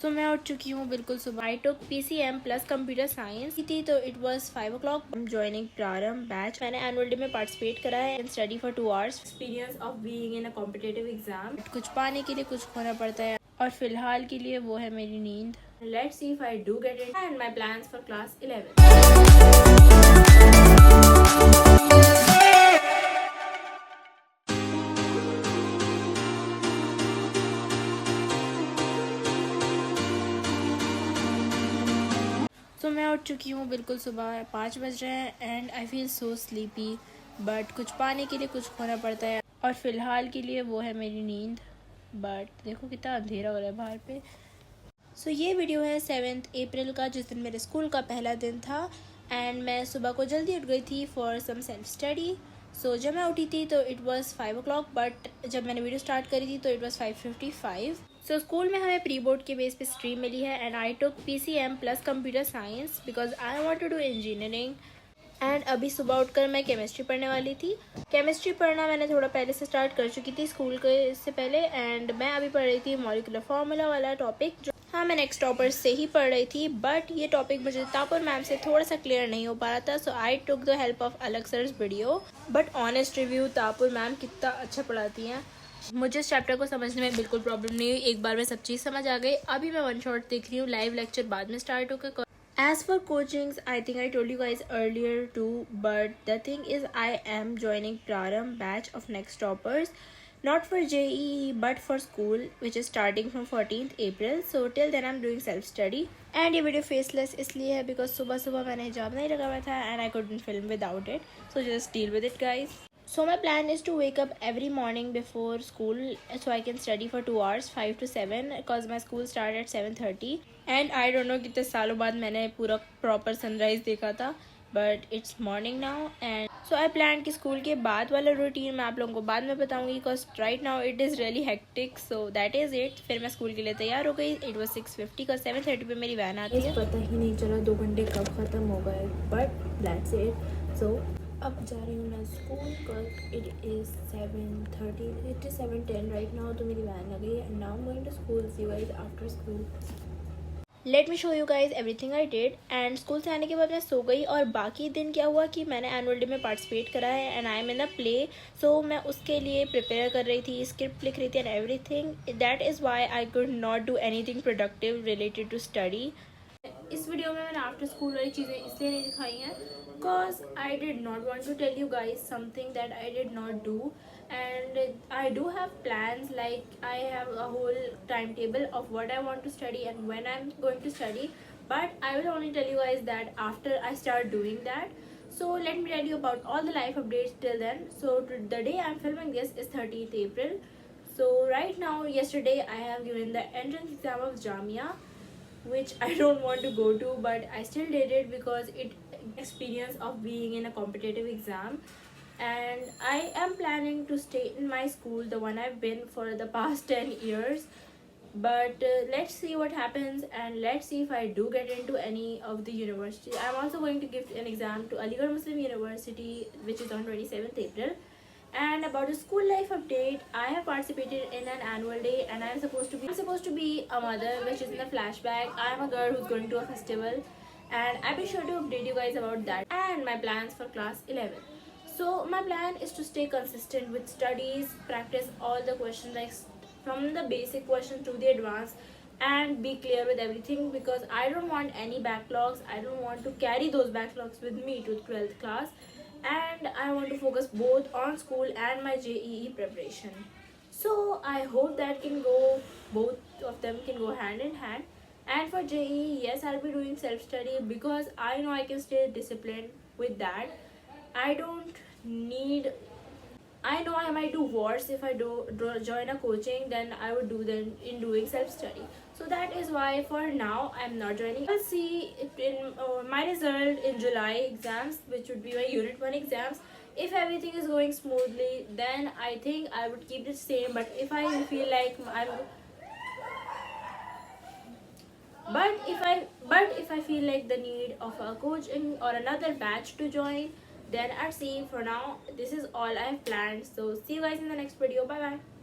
तो मैं उठ चुकी हूँ बिल्कुल सुबह। आई took PCM plus computer science थी, तो इट वाज 5 o'clock। ज्वाइनिंग प्रारंभ बैच। मैंने एनुअल डे में पार्टिसिपेट करा है and study for 2 hours। Experience of being in a competitive exam. कुछ पाने के लिए कुछ खोना पड़ता है और फिलहाल के लिए वो है मेरी नींद। Let's see if I do get it and my plans for class 11। तो मैं उठ चुकी हूँ बिल्कुल सुबह 5 बज रहे हैं and I feel so sleepy. But कुछ पाने के लिए कुछ खोना पड़ता है और फिलहाल के लिए वो है मेरी नींद। बट देखो कितना अंधेरा हो रहा है बाहर पे। सो ये वीडियो है 7 अप्रैल का, जिस दिन मेरे स्कूल का पहला दिन था एंड मैं सुबह को जल्दी उठ गई थी फॉर सम सेल्फ स्टडी। सो जब मैं उठी थी तो इट वाज 5 o'clock, बट जब मैंने वीडियो स्टार्ट करी थी तो इट वाज 5:55। सो स्कूल में हमें प्री बोर्ड के बेस पे स्ट्रीम मिली है and I took PCM plus computer science because I want to do engineering. And अभी सुबह उठकर मैं केमिस्ट्री पढ़ने वाली थी। केमिस्ट्री पढ़ना मैंने थोड़ा पहले से स्टार्ट कर चुकी थी स्कूल के से पहले एंड मैं अभी पढ़ रही थी मॉलिक्यूलर फार्मूला वाला टॉपिक, जो हाँ मैं नेक्स्ट टॉपर से ही पढ़ रही थी। बट ये टॉपिक मुझे तापुर मैम से थोड़ा सा क्लियर नहीं हो पा रहा था, so I took the help of अलग sirs video. But honest review, Tapur ma'am कितना अच्छा पढ़ाती हैं। मुझे इस चैप्टर को समझने में बिल्कुल प्रॉब्लम नहीं हुई, एक बार में सब चीज़ समझ आ गई। अभी मैं वन शॉट देख रही हूँ, लाइव लेक्चर बाद में स्टार्ट होकर। As for coachings, I think I told you guys earlier too, but the thing is I am joining Prarambh batch of Next Toppers, not for JEE but for school, which is starting from 14th April. So till then I'm doing self study. And ये video faceless इसलिए है because सुबह सुबह मैंने हिजाब नहीं लगा हुआ था and I couldn't film without it. So just deal with it guys. So my plan is to wake up every morning before school so I can study for 2 hours 5 to 7 because my school started at 7:30 and I don't know कितने सालों बाद मैंने पूरा proper sunrise देखा था, but it's morning now. And so I plan कि school के बाद वाला रूटीन मैं आप लोगों को बाद में बताऊंगी because right now it is really hectic. So that is it. फिर मैं स्कूल के लिए तैयार हो गई। इट वॉज 6:50 का 7:30 पे मेरी वैन आती है। पता ही नहीं चला 2 घंटे कब ख़त्म हो गए, बट दैट्स इट। सो अब जा रही हूँ मैं स्कूल का। It is 7:30, it is 7:10 right now. तो मेरी वैन आ गई है and now I am going to school. See you guys after school. Let me show you guys everything I did. And school से आने के बाद मैं सो गई और बाकी दिन क्या हुआ कि मैंने एनुअल डे में पार्टिसिपेट करा है and I am in a play. सो मैं उसके लिए प्रिपेयर कर रही थी, स्क्रिप्ट लिख रही थी and everything. That is why I could not do anything productive related to study. इस वीडियो में मैंने आफ्टर स्कूल वाली चीज़ें इसलिए नहीं दिखाई हैं because I did not want to tell you guys something that I did not do. And I do have plans, like I have a whole timetable of what I want to study and when I'm going to study, but I will only tell you guys that after I start doing that. So let me tell you about all the life updates till then. So the day I'm filming this is 30th April. So right now, yesterday I have given the entrance exam of Jamia, which I don't want to go to, but I still did it because it experience of being in a competitive exam. And I am planning to stay in my school, the one I've been for the past 10 years. But let's see what happens and let's see if I do get into any of the universities. I'm also going to give an exam to Aligarh Muslim University, which is on 27th April. And about the school life update, I have participated in an annual day and I'm supposed to be a mother, which is in a flashback. I'm a girl who's going to a festival and I'll be sure to update you guys about that and my plans for class 11. So my plan is to stay consistent with studies, practice all the questions, like from the basic questions to the advanced, and be clear with everything because I don't want any backlogs. I don't want to carry those backlogs with me to 12th class, and I want to focus both on school and my JEE preparation. So I hope that both of them can go hand in hand. And for JEE, yes, I'll be doing self-study because I know I can stay disciplined with that. I don't need, I know I might do worse if I join a coaching than I would do then in doing self-study. So that is why for now I'm not joining. I'll see in my result in July exams, which would be my unit 1 exams. If everything is going smoothly, then I think I would keep it same. But if I feel like if I feel like the need of a coaching or another batch to join, then I'll see. For now, this is all I have planned. So see you guys in the next video. Bye bye.